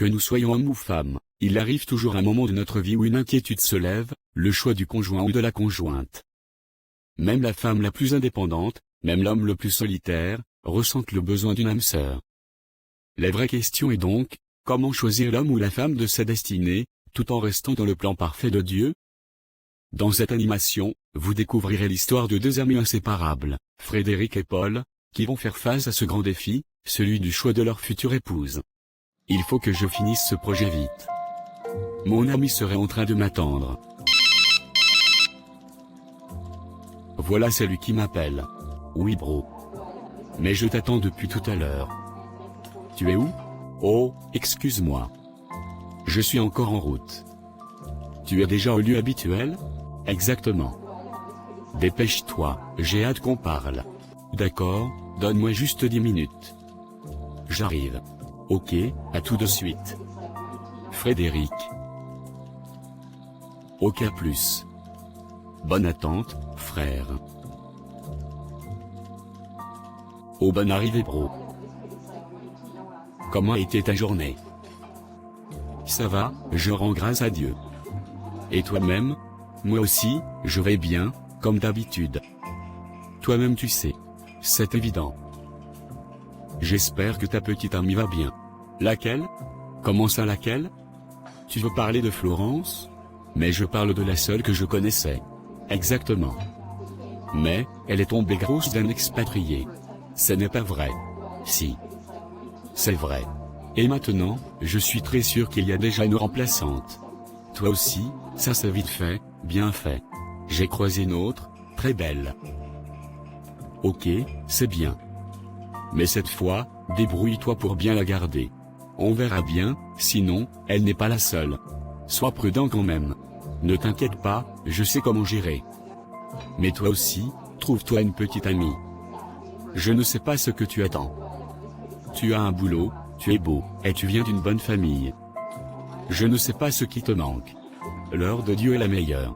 Que nous soyons hommes ou femmes, il arrive toujours un moment de notre vie où une inquiétude se lève, le choix du conjoint ou de la conjointe. Même la femme la plus indépendante, même l'homme le plus solitaire, ressentent le besoin d'une âme sœur. La vraie question est donc, comment choisir l'homme ou la femme de sa destinée, tout en restant dans le plan parfait de Dieu? Dans cette animation, vous découvrirez l'histoire de deux amis inséparables, Frédéric et Paul, qui vont faire face à ce grand défi, celui du choix de leur future épouse. Il faut que je finisse ce projet vite. Mon ami serait en train de m'attendre. Voilà celui qui m'appelle. Oui bro. Mais je t'attends depuis tout à l'heure. Tu es où? Oh, excuse-moi. Je suis encore en route. Tu es déjà au lieu habituel? Exactement. Dépêche-toi, j'ai hâte qu'on parle. D'accord, donne-moi juste 10 minutes. J'arrive. Ok, à tout de suite. Frédéric. Ok à plus. Bonne attente, frère. Oh bonne arrivée bro. Comment a été ta journée? Ça va, je rends grâce à Dieu. Et toi-même? Moi aussi, je vais bien, comme d'habitude. Toi-même tu sais. C'est évident. J'espère que ta petite amie va bien. Laquelle? Comment ça laquelle? Tu veux parler de Florence? Mais je parle de la seule que je connaissais. Exactement. Mais, elle est tombée grosse d'un expatrié. Ce n'est pas vrai. Si. C'est vrai. Et maintenant, je suis très sûr qu'il y a déjà une remplaçante. Toi aussi, ça c'est vite fait, bien fait. J'ai croisé une autre, très belle. Ok, c'est bien. Mais cette fois, débrouille-toi pour bien la garder. On verra bien, sinon, elle n'est pas la seule. Sois prudent quand même. Ne t'inquiète pas, je sais comment gérer. Mais toi aussi, trouve-toi une petite amie. Je ne sais pas ce que tu attends. Tu as un boulot, tu es beau, et tu viens d'une bonne famille. Je ne sais pas ce qui te manque. L'heure de Dieu est la meilleure.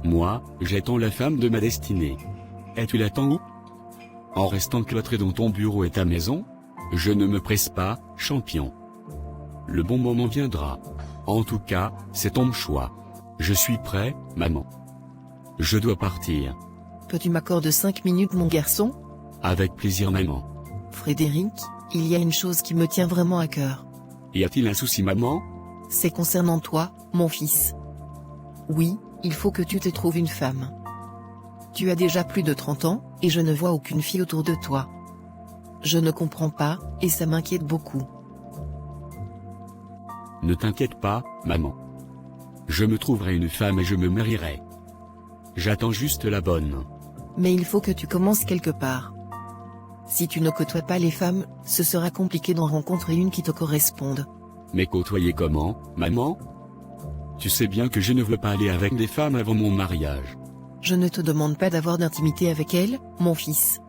Moi, j'attends la femme de ma destinée. Et tu l'attends où? En restant cloîtré dans ton bureau et ta maison? Je ne me presse pas, champion. Le bon moment viendra. En tout cas, c'est ton choix. Je suis prêt, maman. Je dois partir. Peux-tu m'accorder 5 minutes mon garçon? Avec plaisir maman. Frédéric, il y a une chose qui me tient vraiment à cœur. Y a-t-il un souci maman? C'est concernant toi, mon fils. Oui, il faut que tu te trouves une femme. Tu as déjà plus de 30 ans, et je ne vois aucune fille autour de toi. Je ne comprends pas, et ça m'inquiète beaucoup. Ne t'inquiète pas, maman. Je me trouverai une femme et je me marierai. J'attends juste la bonne. Mais il faut que tu commences quelque part. Si tu ne côtoies pas les femmes, ce sera compliqué d'en rencontrer une qui te corresponde. Mais côtoyer comment, maman? Tu sais bien que je ne veux pas aller avec des femmes avant mon mariage. Je ne te demande pas d'avoir d'intimité avec elles, mon fils.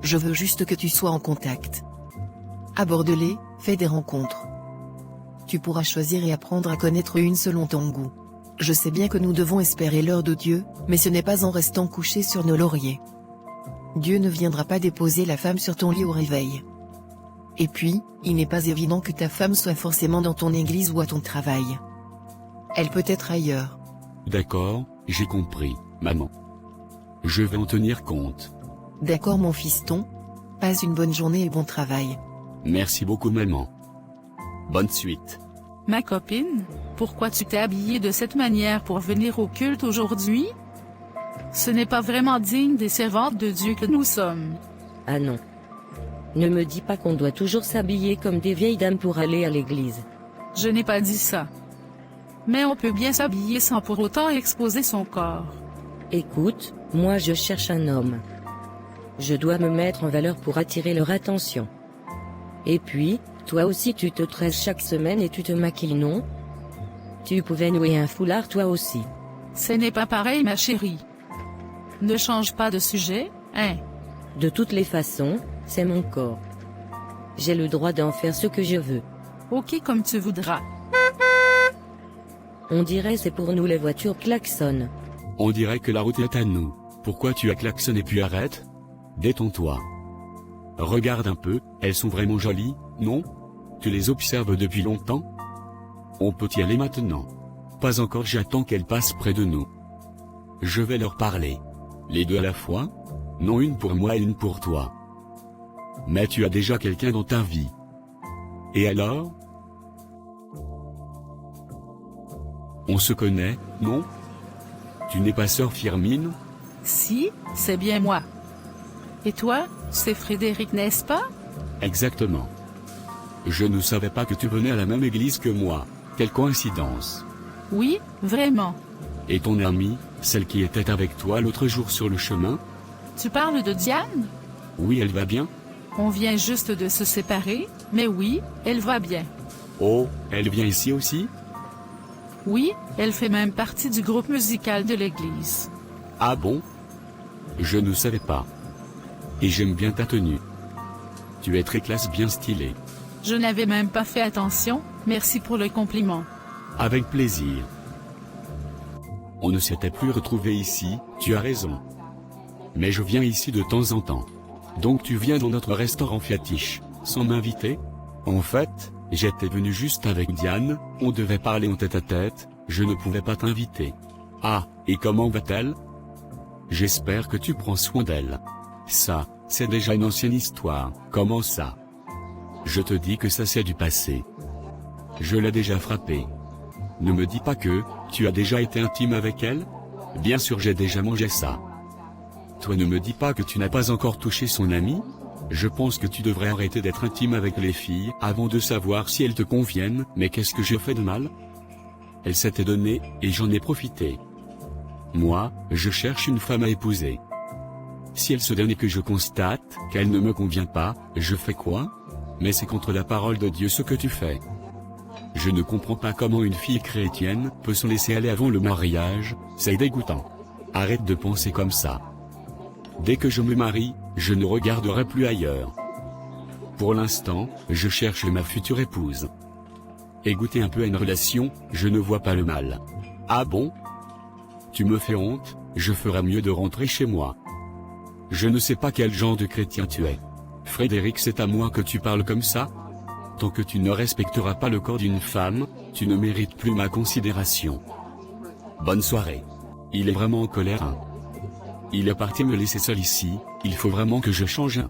Je veux juste que tu sois en contact. Aborde-les, fais des rencontres. Tu pourras choisir et apprendre à connaître une selon ton goût. Je sais bien que nous devons espérer l'heure de Dieu, mais ce n'est pas en restant couchés sur nos lauriers. Dieu ne viendra pas déposer la femme sur ton lit au réveil. Et puis, il n'est pas évident que ta femme soit forcément dans ton église ou à ton travail. Elle peut être ailleurs. D'accord, j'ai compris, maman. Je vais en tenir compte. D'accord mon fiston. Passe une bonne journée et bon travail. Merci beaucoup maman. Bonne suite. Ma copine, pourquoi tu t'es habillée de cette manière pour venir au culte aujourd'hui? Ce n'est pas vraiment digne des servantes de Dieu que nous sommes. Ah non. Ne me dis pas qu'on doit toujours s'habiller comme des vieilles dames pour aller à l'église. Je n'ai pas dit ça. Mais on peut bien s'habiller sans pour autant exposer son corps. Écoute, moi je cherche un homme. Je dois me mettre en valeur pour attirer leur attention. Et puis, toi aussi tu te tresses chaque semaine et tu te maquilles non? Tu pouvais nouer un foulard toi aussi. Ce n'est pas pareil ma chérie. Ne change pas de sujet, hein? De toutes les façons, c'est mon corps. J'ai le droit d'en faire ce que je veux. Ok comme tu voudras. On dirait c'est pour nous les voitures klaxonnent. On dirait que la route est à nous. Pourquoi tu as klaxonné puis arrête? Détends-toi. Regarde un peu, elles sont vraiment jolies, non? Tu les observes depuis longtemps? On peut y aller maintenant. Pas encore, j'attends qu'elles passent près de nous. Je vais leur parler. Les deux à la fois? Non, une pour moi et une pour toi. Mais tu as déjà quelqu'un dans ta vie. Et alors? On se connaît, non? Tu n'es pas sœur Firmine? Si, c'est bien moi. Et toi, c'est Frédéric, n'est-ce pas? Exactement. Je ne savais pas que tu venais à la même église que moi. Quelle coïncidence. Oui, vraiment. Et ton amie, celle qui était avec toi l'autre jour sur le chemin? Tu parles de Diane? Oui, elle va bien? On vient juste de se séparer, mais oui, elle va bien. Oh, elle vient ici aussi? Oui, elle fait même partie du groupe musical de l'église. Ah bon? Je ne savais pas. Et j'aime bien ta tenue. Tu es très classe, bien stylée. Je n'avais même pas fait attention, merci pour le compliment. Avec plaisir. On ne s'était plus retrouvés ici, tu as raison. Mais je viens ici de temps en temps. Donc tu viens dans notre restaurant Fiatiche, sans m'inviter? En fait, j'étais venu juste avec Diane, on devait parler en tête-à-tête, je ne pouvais pas t'inviter. Ah, et comment va-t-elle? J'espère que tu prends soin d'elle. Ça, c'est déjà une ancienne histoire, comment ça? Je te dis que ça c'est du passé. Je l'ai déjà frappée. Ne me dis pas que, tu as déjà été intime avec elle? Bien sûr j'ai déjà mangé ça. Toi ne me dis pas que tu n'as pas encore touché son amie? Je pense que tu devrais arrêter d'être intime avec les filles avant de savoir si elles te conviennent, mais qu'est-ce que j'ai fait de mal? Elle s'était donnée, et j'en ai profité. Moi, je cherche une femme à épouser. Si elle se donne et que je constate qu'elle ne me convient pas, je fais quoi? Mais c'est contre la parole de Dieu ce que tu fais. Je ne comprends pas comment une fille chrétienne peut se laisser aller avant le mariage, c'est dégoûtant. Arrête de penser comme ça. Dès que je me marie, je ne regarderai plus ailleurs. Pour l'instant, je cherche ma future épouse. Et goûter un peu à une relation, je ne vois pas le mal. Ah bon? Tu me fais honte, je ferais mieux de rentrer chez moi. Je ne sais pas quel genre de chrétien tu es. Frédéric, c'est à moi que tu parles comme ça? Tant que tu ne respecteras pas le corps d'une femme, tu ne mérites plus ma considération. Bonne soirée. Il est vraiment en colère, hein? Il est parti me laisser seul ici, il faut vraiment que je change.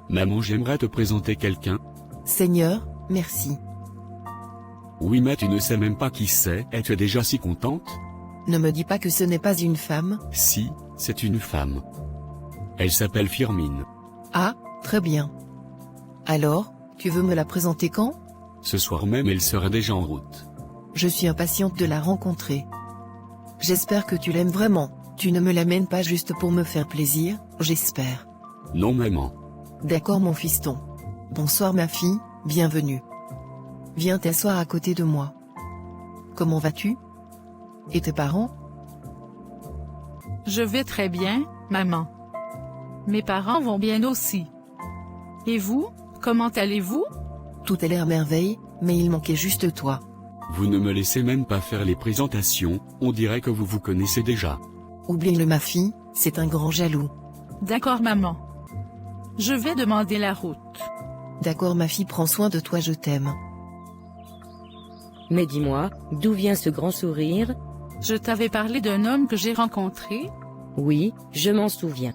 Maman, j'aimerais te présenter quelqu'un. Seigneur, merci. Oui, mais tu ne sais même pas qui c'est, et tu es déjà si contente? Ne me dis pas que ce n'est pas une femme. Si, c'est une femme. Elle s'appelle Firmine. Ah, très bien. Alors, tu veux me la présenter quand? Ce soir même, elle sera déjà en route. Je suis impatiente de la rencontrer. J'espère que tu l'aimes vraiment. Tu ne me l'amènes pas juste pour me faire plaisir, j'espère. Non, maman. D'accord, mon fiston. Bonsoir ma fille, bienvenue. Viens t'asseoir à côté de moi. Comment vas-tu? Et tes parents? Je vais très bien, maman. Mes parents vont bien aussi. Et vous, comment allez-vous? Tout a l'air merveille, mais il manquait juste toi. Vous ne me laissez même pas faire les présentations, on dirait que vous vous connaissez déjà. Oublie-le ma fille, c'est un grand jaloux. D'accord, maman. Je vais demander la route. D'accord ma fille, prends soin de toi, je t'aime. Mais dis-moi, d'où vient ce grand sourire? Je t'avais parlé d'un homme que j'ai rencontré. Oui, je m'en souviens.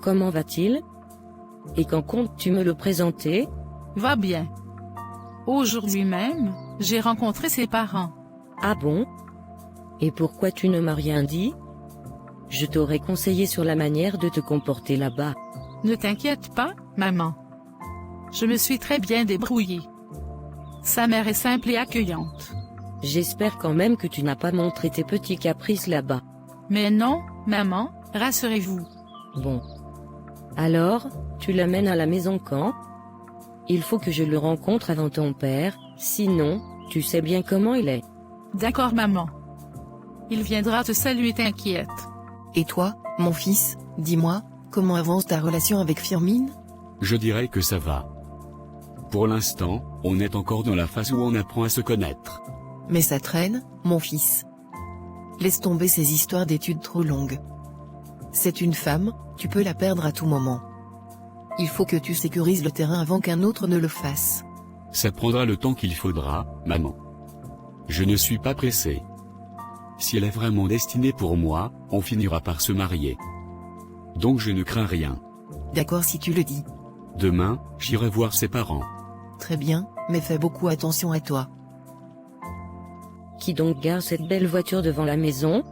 Comment va-t-il? Et quand comptes-tu me le présenter? Va bien. Aujourd'hui même, j'ai rencontré ses parents. Ah bon? Et pourquoi tu ne m'as rien dit? Je t'aurais conseillé sur la manière de te comporter là-bas. Ne t'inquiète pas, maman. Je me suis très bien débrouillée. Sa mère est simple et accueillante. J'espère quand même que tu n'as pas montré tes petits caprices là-bas. Mais non, maman, rassurez-vous. Bon. Alors, tu l'amènes à la maison quand? Il faut que je le rencontre avant ton père, sinon, tu sais bien comment il est. D'accord, maman. Il viendra te saluer, t'inquiète. Et toi, mon fils, dis-moi, comment avance ta relation avec Firmine? Je dirais que ça va. Pour l'instant, on est encore dans la phase où on apprend à se connaître. Mais ça traîne, mon fils. Laisse tomber ces histoires d'études trop longues. C'est une femme, tu peux la perdre à tout moment. Il faut que tu sécurises le terrain avant qu'un autre ne le fasse. Ça prendra le temps qu'il faudra, maman. Je ne suis pas pressé. Si elle est vraiment destinée pour moi, on finira par se marier. Donc je ne crains rien. D'accord si tu le dis. Demain, j'irai voir ses parents. Très bien, mais fais beaucoup attention à toi. Qui donc gare cette belle voiture devant la maison?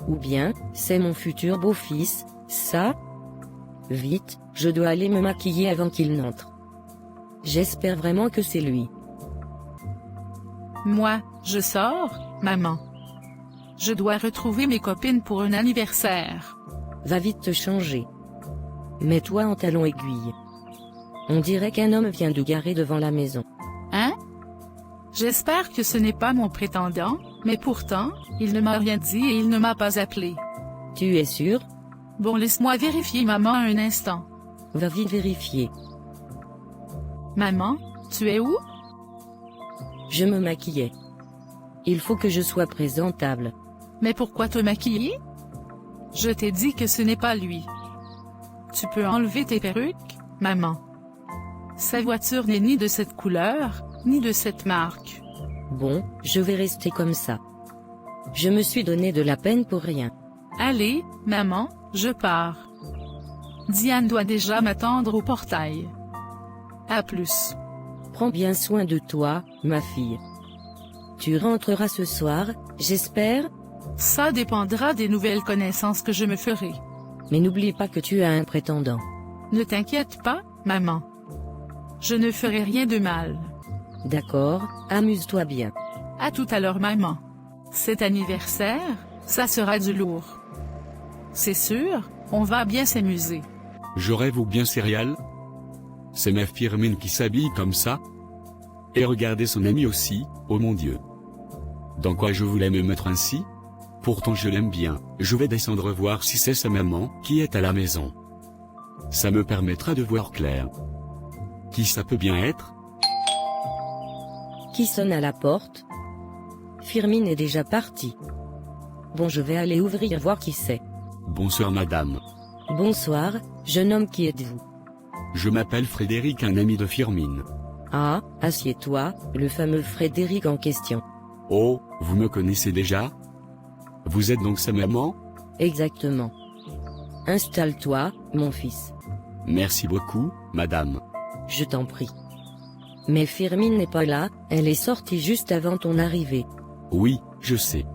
Ou bien, c'est mon futur beau-fils, ça? Vite, je dois aller me maquiller avant qu'il n'entre. J'espère vraiment que c'est lui. Moi, je sors, maman. Je dois retrouver mes copines pour un anniversaire. Va vite te changer. Mets-toi en talons aiguilles. On dirait qu'un homme vient de garer devant la maison. Hein? J'espère que ce n'est pas mon prétendant, mais pourtant, il ne m'a rien dit et il ne m'a pas appelé. Tu es sûr? Bon, laisse-moi vérifier maman un instant. Va vite vérifier. Maman, tu es où? Je me maquillais. Il faut que je sois présentable. Mais pourquoi te maquiller? Je t'ai dit que ce n'est pas lui. Tu peux enlever tes perruques, maman. Sa voiture n'est ni de cette couleur, ni de cette marque. Bon, je vais rester comme ça. Je me suis donné de la peine pour rien. Allez, maman, je pars. Diane doit déjà m'attendre au portail. À plus. Prends bien soin de toi, ma fille. Tu rentreras ce soir, j'espère? Ça dépendra des nouvelles connaissances que je me ferai. Mais n'oublie pas que tu as un prétendant. Ne t'inquiète pas, maman. Je ne ferai rien de mal. D'accord, amuse-toi bien. À tout à l'heure, maman. Cet anniversaire, ça sera du lourd. C'est sûr, on va bien s'amuser. Je rêve ou bien céréales? C'est ma Firmine qui s'habille comme ça? Et regardez son ami aussi, oh mon Dieu. Dans quoi je voulais me mettre ainsi? Pourtant je l'aime bien, je vais descendre voir si c'est sa maman qui est à la maison. Ça me permettra de voir clair. Qui ça peut bien être? Qui sonne à la porte? Firmine est déjà partie. Bon, je vais aller ouvrir voir qui c'est. Bonsoir madame. Bonsoir, jeune homme, qui êtes-vous? Je m'appelle Frédéric, un ami de Firmine. Ah, assieds-toi, le fameux Frédéric en question. Oh, vous me connaissez déjà? Vous êtes donc sa maman? Exactement. Installe-toi, mon fils. Merci beaucoup, madame. Je t'en prie. Mais Firmine n'est pas là, elle est sortie juste avant ton arrivée. Oui, je sais.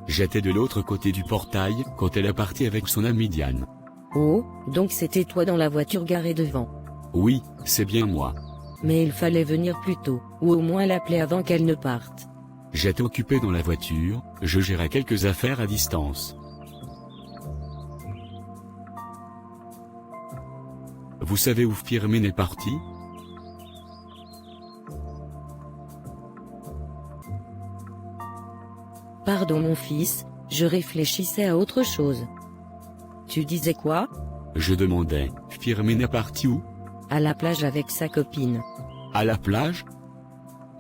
J'étais de l'autre côté du portail quand elle est partie avec son amie Diane. Oh, donc c'était toi dans la voiture garée devant. Oui, c'est bien moi. Mais il fallait venir plus tôt, ou au moins l'appeler avant qu'elle ne parte. J'étais occupé dans la voiture, je gérais quelques affaires à distance. Vous savez où Firmine est partie? Pardon mon fils, je réfléchissais à autre chose. Tu disais quoi? Je demandais, Firmine est partie où? À la plage avec sa copine. À la plage?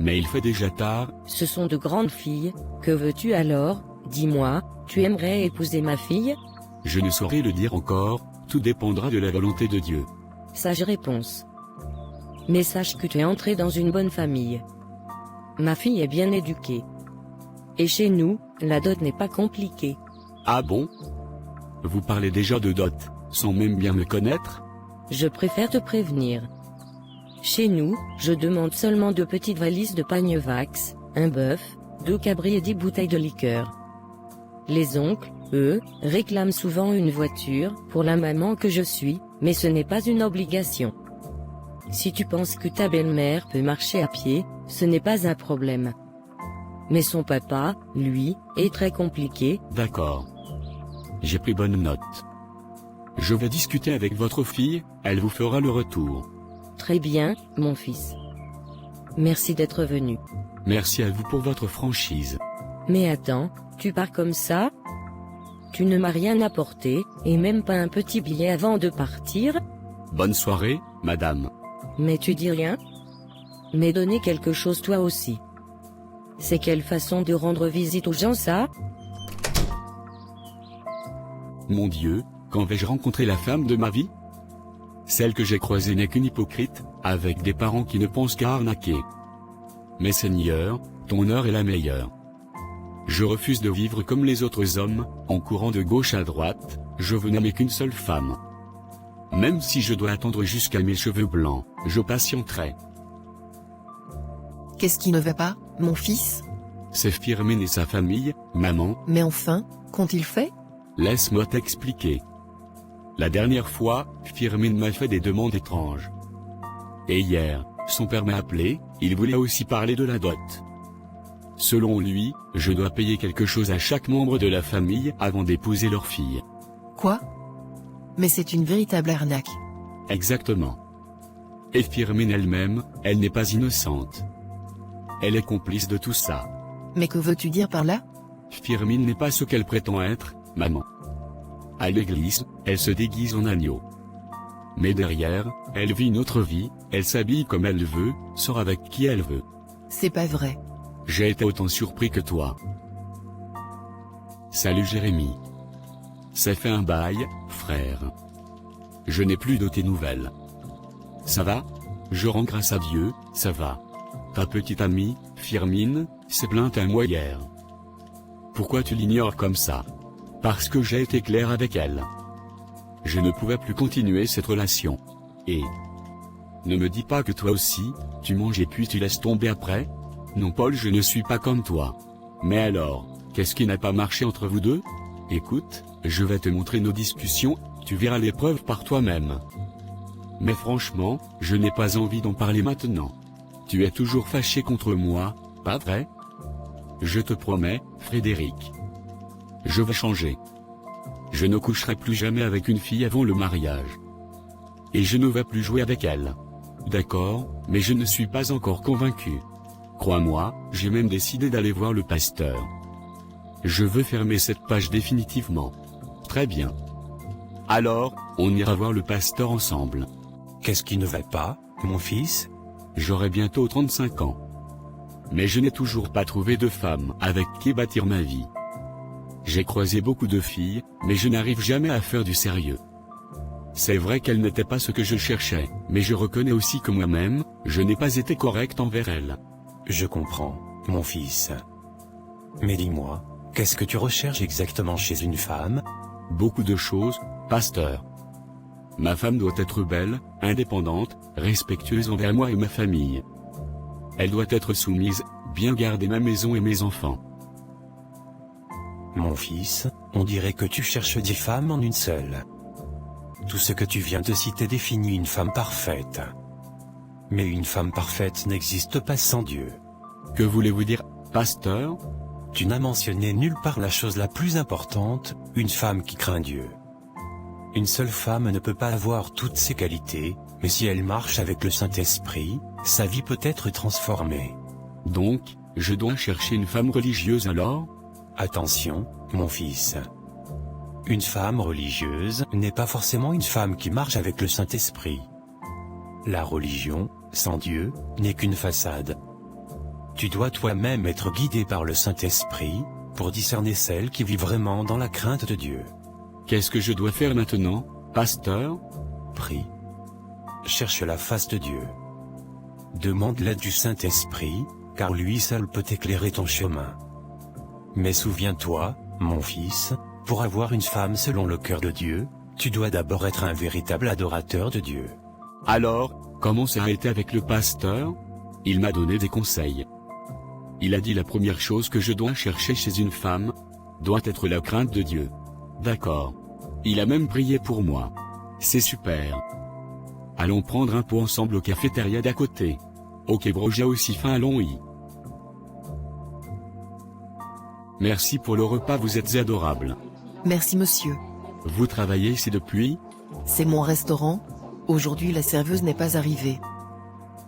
Mais il fait déjà tard. Ce sont de grandes filles, que veux-tu alors? Dis-moi, tu aimerais épouser ma fille? Je ne saurais le dire encore, tout dépendra de la volonté de Dieu. Sage réponse. Mais sache que tu es entré dans une bonne famille. Ma fille est bien éduquée. Et chez nous, la dot n'est pas compliquée. Ah bon? Vous parlez déjà de dot, sans même bien me connaître? Je préfère te prévenir. Chez nous, je demande seulement 2 petites valises de Pagnovax, un bœuf, 2 cabris et 10 bouteilles de liqueur. Les oncles, eux, réclament souvent une voiture, pour la maman que je suis, mais ce n'est pas une obligation. Si tu penses que ta belle-mère peut marcher à pied, ce n'est pas un problème. Mais son papa, lui, est très compliqué. D'accord. J'ai pris bonne note. Je vais discuter avec votre fille, elle vous fera le retour. Très bien, mon fils. Merci d'être venu. Merci à vous pour votre franchise. Mais attends, tu pars comme ça? Tu ne m'as rien apporté, et même pas un petit billet avant de partir? Bonne soirée, madame. Mais tu dis rien? Mais donner quelque chose toi aussi. C'est quelle façon de rendre visite aux gens ça? Mon Dieu, quand vais-je rencontrer la femme de ma vie? Celle que j'ai croisée n'est qu'une hypocrite, avec des parents qui ne pensent qu'à arnaquer. Mais Seigneur, ton heure est la meilleure. Je refuse de vivre comme les autres hommes, en courant de gauche à droite, je veux n'aimer qu'une seule femme. Même si je dois attendre jusqu'à mes cheveux blancs, je patienterai. Qu'est-ce qui ne va pas, mon fils? C'est Firmin et sa famille, maman. Mais enfin, qu'ont-ils fait? Laisse-moi t'expliquer. La dernière fois, Firmin m'a fait des demandes étranges. Et hier, son père m'a appelé, il voulait aussi parler de la dot. Selon lui, je dois payer quelque chose à chaque membre de la famille avant d'épouser leur fille. Quoi? Mais c'est une véritable arnaque. Exactement. Et Firmin elle-même, elle n'est pas innocente. Elle est complice de tout ça. Mais que veux-tu dire par là? Firmin n'est pas ce qu'elle prétend être, maman. À l'église, elle se déguise en agneau. Mais derrière, elle vit une autre vie, elle s'habille comme elle veut, sort avec qui elle veut. C'est pas vrai. J'ai été autant surpris que toi. Salut Jérémy. Ça fait un bail, frère. Je n'ai plus de tes nouvelles. Ça va? Je rends grâce à Dieu, ça va. Ta petite amie, Firmin, s'est plainte à moi hier. Pourquoi tu l'ignores comme ça? Parce que j'ai été clair avec elle. Je ne pouvais plus continuer cette relation. Et... ne me dis pas que toi aussi, tu manges et puis tu laisses tomber après? Non Paul, je ne suis pas comme toi. Mais alors, qu'est-ce qui n'a pas marché entre vous deux? Écoute, je vais te montrer nos discussions, tu verras les preuves par toi-même. Mais franchement, je n'ai pas envie d'en parler maintenant. Tu es toujours fâché contre moi, pas vrai? Je te promets, Frédéric. Je vais changer. Je ne coucherai plus jamais avec une fille avant le mariage. Et je ne vais plus jouer avec elle. D'accord, mais je ne suis pas encore convaincu. Crois-moi, j'ai même décidé d'aller voir le pasteur. Je veux fermer cette page définitivement. Très bien. Alors, on ira voir le pasteur ensemble. Qu'est-ce qui ne va pas, mon fils? J'aurai bientôt 35 ans. Mais je n'ai toujours pas trouvé de femme avec qui bâtir ma vie. J'ai croisé beaucoup de filles, mais je n'arrive jamais à faire du sérieux. C'est vrai qu'elle n'était pas ce que je cherchais, mais je reconnais aussi que moi-même, je n'ai pas été correct envers elle. Je comprends, mon fils. Mais dis-moi, qu'est-ce que tu recherches exactement chez une femme? Beaucoup de choses, pasteur. Ma femme doit être belle, indépendante, respectueuse envers moi et ma famille. Elle doit être soumise, bien garder ma maison et mes enfants. Mon fils, on dirait que tu cherches 10 femmes en une seule. Tout ce que tu viens de citer définit une femme parfaite. Mais une femme parfaite n'existe pas sans Dieu. Que voulez-vous dire, pasteur? Tu n'as mentionné nulle part la chose la plus importante, une femme qui craint Dieu. Une seule femme ne peut pas avoir toutes ces qualités, mais si elle marche avec le Saint-Esprit, sa vie peut être transformée. Donc, je dois chercher une femme religieuse alors? Attention, mon fils. Une femme religieuse n'est pas forcément une femme qui marche avec le Saint-Esprit. La religion, sans Dieu, n'est qu'une façade. Tu dois toi-même être guidé par le Saint-Esprit, pour discerner celles qui vivent vraiment dans la crainte de Dieu. Qu'est-ce que je dois faire maintenant, pasteur? Prie. Cherche la face de Dieu. Demande l'aide du Saint-Esprit, car lui seul peut éclairer ton chemin. Mais souviens-toi, mon fils, pour avoir une femme selon le cœur de Dieu, tu dois d'abord être un véritable adorateur de Dieu. Alors, comment ça a été avec le pasteur? Il m'a donné des conseils. Il a dit la première chose que je dois chercher chez une femme, doit être la crainte de Dieu. D'accord. Il a même prié pour moi. C'est super. Allons prendre un pot ensemble au cafétéria d'à côté. Ok bro, j'ai aussi faim, allons-y. Merci pour le repas, vous êtes adorable. Merci monsieur. Vous travaillez ici depuis? C'est mon restaurant. Aujourd'hui la serveuse n'est pas arrivée.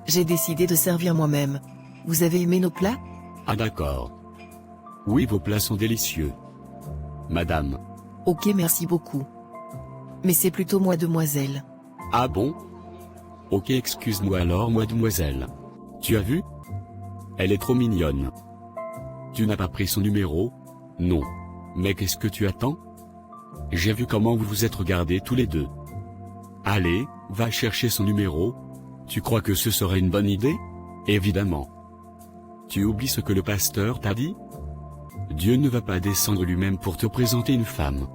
J'ai décidé de servir moi-même. Vous avez aimé nos plats? Ah d'accord. Oui, vos plats sont délicieux. Madame. Ok, merci beaucoup. Mais c'est plutôt moi demoiselle. Ah bon? Ok, excuse-moi alors mademoiselle. Tu as vu? Elle est trop mignonne. Tu n'as pas pris son numéro? Non. Mais qu'est-ce que tu attends? J'ai vu comment vous vous êtes regardés tous les deux. Allez, va chercher son numéro. Tu crois que ce serait une bonne idée? Évidemment. Tu oublies ce que le pasteur t'a dit? Dieu ne va pas descendre lui-même pour te présenter une femme.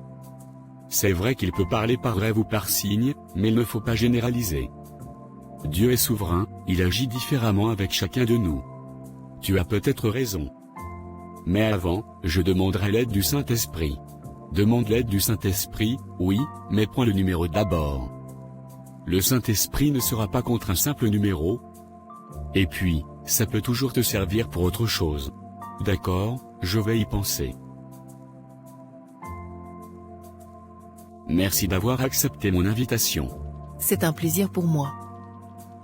C'est vrai qu'il peut parler par rêve ou par signe, mais il ne faut pas généraliser. Dieu est souverain, il agit différemment avec chacun de nous. Tu as peut-être raison. Mais avant, je demanderai l'aide du Saint-Esprit. Demande l'aide du Saint-Esprit, oui, mais prends le numéro d'abord. Le Saint-Esprit ne sera pas contre un simple numéro. Et puis, ça peut toujours te servir pour autre chose. D'accord, je vais y penser. Merci d'avoir accepté mon invitation. C'est un plaisir pour moi.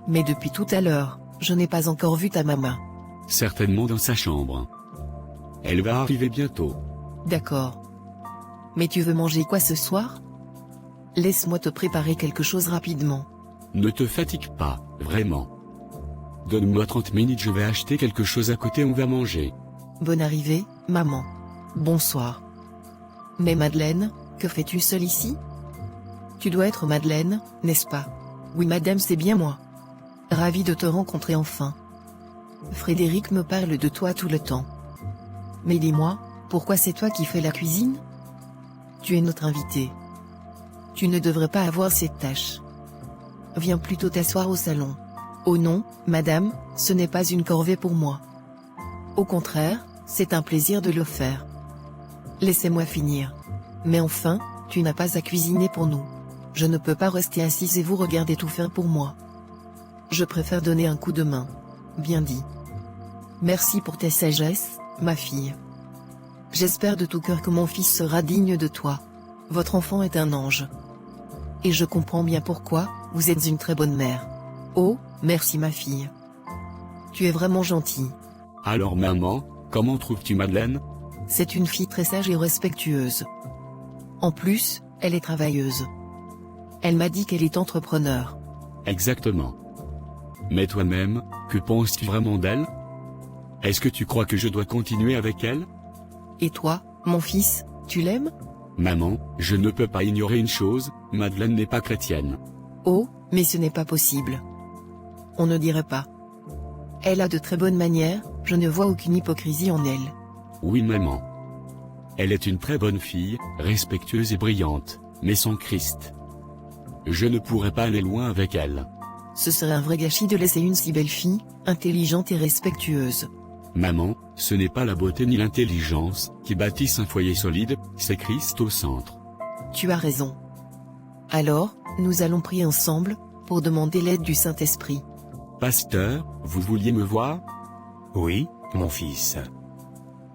Mais depuis tout à l'heure, je n'ai pas encore vu ta maman. Certainement dans sa chambre. Elle va arriver bientôt. D'accord. Mais tu veux manger quoi ce soir? Laisse-moi te préparer quelque chose rapidement. Ne te fatigue pas, vraiment. Donne-moi 30 minutes, je vais acheter quelque chose à côté, on va manger. Bonne arrivée, maman. Bonsoir. Mais Madeleine, que fais-tu seule ici? Tu dois être Madeleine, n'est-ce pas? Oui madame, c'est bien moi. Ravi de te rencontrer enfin. Frédéric me parle de toi tout le temps. Mais dis-moi, pourquoi c'est toi qui fais la cuisine? Tu es notre invité. Tu ne devrais pas avoir cette tâche. Viens plutôt t'asseoir au salon. Oh non, madame, ce n'est pas une corvée pour moi. Au contraire, c'est un plaisir de le faire. Laissez-moi finir. Mais enfin, tu n'as pas à cuisiner pour nous. Je ne peux pas rester assise et vous regarder tout faire pour moi. Je préfère donner un coup de main. Bien dit. Merci pour ta sagesse, ma fille. J'espère de tout cœur que mon fils sera digne de toi. Votre enfant est un ange. Et je comprends bien pourquoi, vous êtes une très bonne mère. Oh, merci ma fille. Tu es vraiment gentille. Alors maman, comment trouves-tu Madeleine? C'est une fille très sage et respectueuse. En plus, elle est travailleuse. Elle m'a dit qu'elle est entrepreneur. Exactement. Mais toi-même, que penses-tu vraiment d'elle? Est-ce que tu crois que je dois continuer avec elle? Et toi, mon fils, tu l'aimes? Maman, je ne peux pas ignorer une chose, Madeleine n'est pas chrétienne. Oh, mais ce n'est pas possible. On ne dirait pas. Elle a de très bonnes manières, je ne vois aucune hypocrisie en elle. Oui maman. Elle est une très bonne fille, respectueuse et brillante, mais sans Christ. Je ne pourrais pas aller loin avec elle. Ce serait un vrai gâchis de laisser une si belle fille, intelligente et respectueuse. Maman, ce n'est pas la beauté ni l'intelligence qui bâtissent un foyer solide, c'est Christ au centre. Tu as raison. Alors, nous allons prier ensemble, pour demander l'aide du Saint-Esprit. Pasteur, vous vouliez me voir? Oui, mon fils.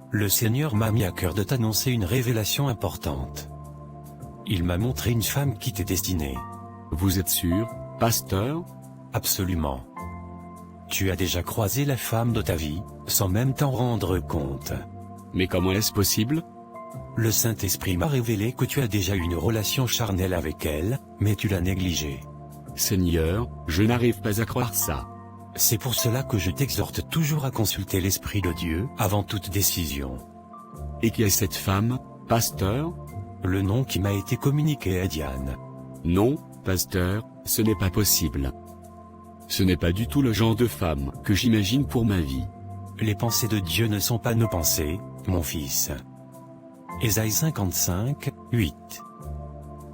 Le Seigneur m'a mis à cœur de t'annoncer une révélation importante. Il m'a montré une femme qui t'est destinée. Vous êtes sûr, pasteur? Absolument. Tu as déjà croisé la femme de ta vie, sans même t'en rendre compte. Mais comment est-ce possible? Le Saint-Esprit m'a révélé que tu as déjà une relation charnelle avec elle, mais tu l'as négligée. Seigneur, je n'arrive pas à croire ça. C'est pour cela que je t'exhorte toujours à consulter l'Esprit de Dieu avant toute décision. Et qui est cette femme, pasteur? Le nom qui m'a été communiqué est Diane. Non, pasteur, ce n'est pas possible. Ce n'est pas du tout le genre de femme que j'imagine pour ma vie. Les pensées de Dieu ne sont pas nos pensées, mon fils. Ésaïe 55, 8.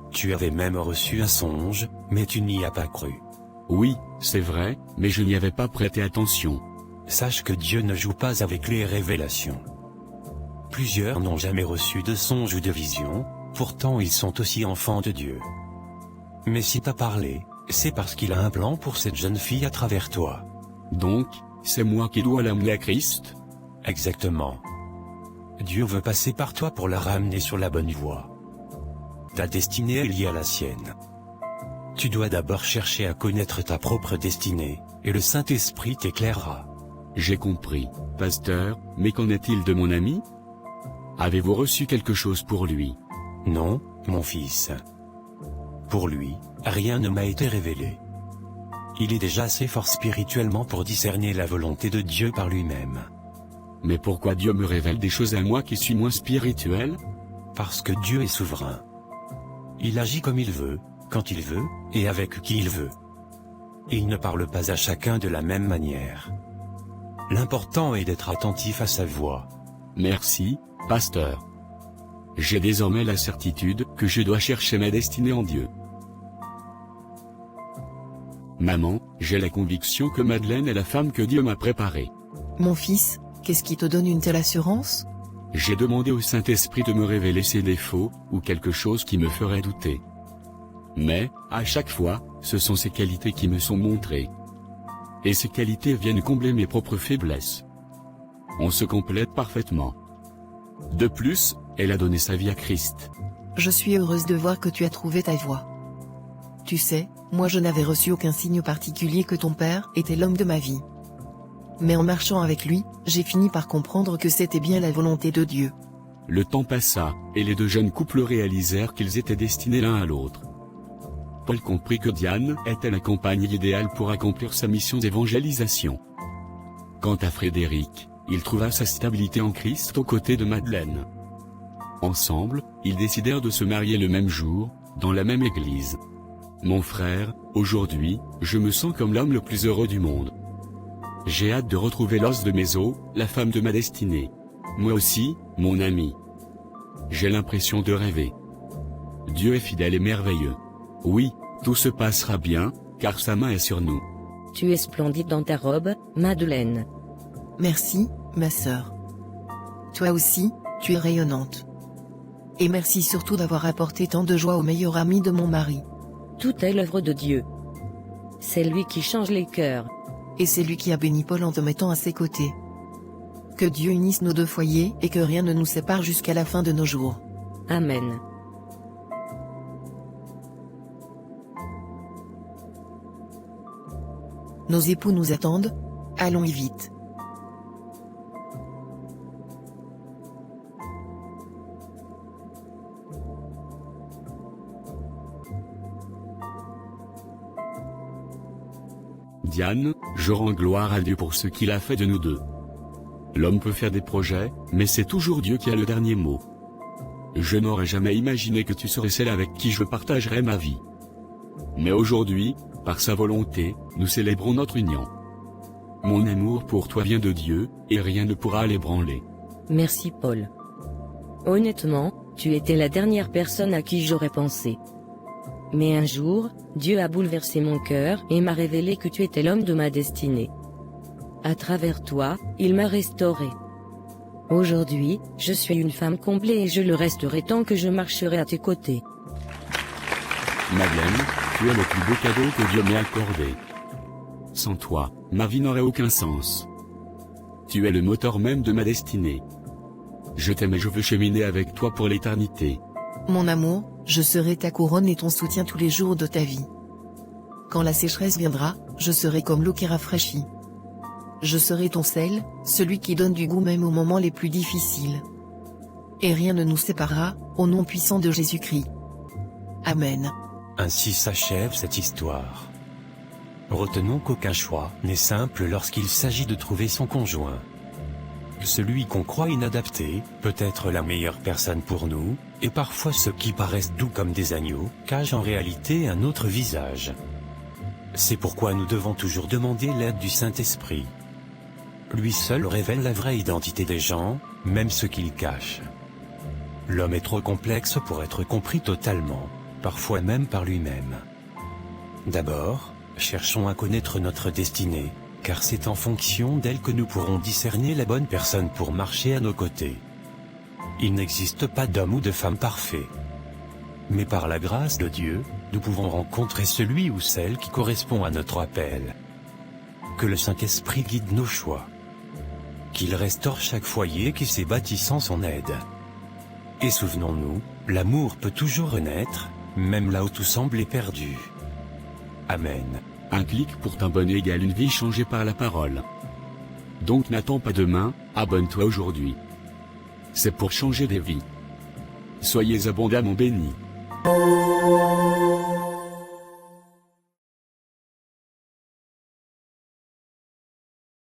Tu avais même reçu un songe, mais tu n'y as pas cru. Oui, c'est vrai, mais je n'y avais pas prêté attention. Sache que Dieu ne joue pas avec les révélations. Plusieurs n'ont jamais reçu de songe ou de vision, pourtant ils sont aussi enfants de Dieu. Mais si t'as parlé, c'est parce qu'il a un plan pour cette jeune fille à travers toi. Donc, c'est moi qui dois l'amener à Christ? Exactement. Dieu veut passer par toi pour la ramener sur la bonne voie. Ta destinée est liée à la sienne. Tu dois d'abord chercher à connaître ta propre destinée, et le Saint-Esprit t'éclairera. J'ai compris, pasteur, mais qu'en est-il de mon ami? Avez-vous reçu quelque chose pour lui? Non, mon fils. Pour lui, rien ne m'a été révélé. Il est déjà assez fort spirituellement pour discerner la volonté de Dieu par lui-même. Mais pourquoi Dieu me révèle des choses à moi qui suis moins spirituel? Parce que Dieu est souverain. Il agit comme il veut, quand il veut, et avec qui il veut. Il ne parle pas à chacun de la même manière. L'important est d'être attentif à sa voix. Merci, pasteur. J'ai désormais la certitude que je dois chercher ma destinée en Dieu. Maman, j'ai la conviction que Madeleine est la femme que Dieu m'a préparée. Mon fils, qu'est-ce qui te donne une telle assurance? J'ai demandé au Saint-Esprit de me révéler ses défauts, ou quelque chose qui me ferait douter. Mais, à chaque fois, ce sont ses qualités qui me sont montrées. Et ces qualités viennent combler mes propres faiblesses. On se complète parfaitement. De plus, elle a donné sa vie à Christ. Je suis heureuse de voir que tu as trouvé ta voie. Tu sais, moi je n'avais reçu aucun signe particulier que ton père était l'homme de ma vie. Mais en marchant avec lui, j'ai fini par comprendre que c'était bien la volonté de Dieu. Le temps passa, et les deux jeunes couples réalisèrent qu'ils étaient destinés l'un à l'autre. Paul comprit que Diane était la compagne idéale pour accomplir sa mission d'évangélisation. Quant à Frédéric, il trouva sa stabilité en Christ aux côtés de Madeleine. Ensemble, ils décidèrent de se marier le même jour, dans la même église. Mon frère, aujourd'hui, je me sens comme l'homme le plus heureux du monde. J'ai hâte de retrouver l'os de mes os, la femme de ma destinée. Moi aussi, mon ami. J'ai l'impression de rêver. Dieu est fidèle et merveilleux. Oui, tout se passera bien, car sa main est sur nous. Tu es splendide dans ta robe, Madeleine. Merci, ma sœur. Toi aussi, tu es rayonnante. Et merci surtout d'avoir apporté tant de joie au meilleur ami de mon mari. Tout est l'œuvre de Dieu. C'est lui qui change les cœurs. Et c'est lui qui a béni Paul en te mettant à ses côtés. Que Dieu unisse nos deux foyers et que rien ne nous sépare jusqu'à la fin de nos jours. Amen. Nos époux nous attendent, allons-y vite. Diane, je rends gloire à Dieu pour ce qu'il a fait de nous deux. L'homme peut faire des projets, mais c'est toujours Dieu qui a le dernier mot. Je n'aurais jamais imaginé que tu serais celle avec qui je partagerais ma vie. Mais aujourd'hui, par sa volonté, nous célébrons notre union. Mon amour pour toi vient de Dieu, et rien ne pourra l'ébranler. Merci Paul. Honnêtement, tu étais la dernière personne à qui j'aurais pensé. Mais un jour, Dieu a bouleversé mon cœur et m'a révélé que tu étais l'homme de ma destinée. À travers toi, il m'a restauré. Aujourd'hui, je suis une femme comblée et je le resterai tant que je marcherai à tes côtés. Madeleine, tu es le plus beau cadeau que Dieu m'ait accordé. Sans toi, ma vie n'aurait aucun sens. Tu es le moteur même de ma destinée. Je t'aime et je veux cheminer avec toi pour l'éternité. Mon amour, je serai ta couronne et ton soutien tous les jours de ta vie. Quand la sécheresse viendra, je serai comme l'eau qui rafraîchit. Je serai ton sel, celui qui donne du goût même aux moments les plus difficiles. Et rien ne nous séparera, au nom puissant de Jésus-Christ. Amen. Ainsi s'achève cette histoire. Retenons qu'aucun choix n'est simple lorsqu'il s'agit de trouver son conjoint. Celui qu'on croit inadapté, peut être la meilleure personne pour nous, et parfois ceux qui paraissent doux comme des agneaux, cachent en réalité un autre visage. C'est pourquoi nous devons toujours demander l'aide du Saint-Esprit. Lui seul révèle la vraie identité des gens, même ceux qu'ils cachent. L'homme est trop complexe pour être compris totalement, parfois même par lui-même. D'abord, cherchons à connaître notre destinée, car c'est en fonction d'elle que nous pourrons discerner la bonne personne pour marcher à nos côtés. Il n'existe pas d'homme ou de femme parfait. Mais par la grâce de Dieu, nous pouvons rencontrer celui ou celle qui correspond à notre appel. Que le Saint-Esprit guide nos choix. Qu'il restaure chaque foyer qui s'est bâti sans son aide. Et souvenons-nous, l'amour peut toujours renaître, même là où tout semble perdu. Amen. Un clic pour t'abonner égale une vie changée par la parole. Donc n'attends pas demain, abonne-toi aujourd'hui. C'est pour changer des vies. Soyez abondamment bénis.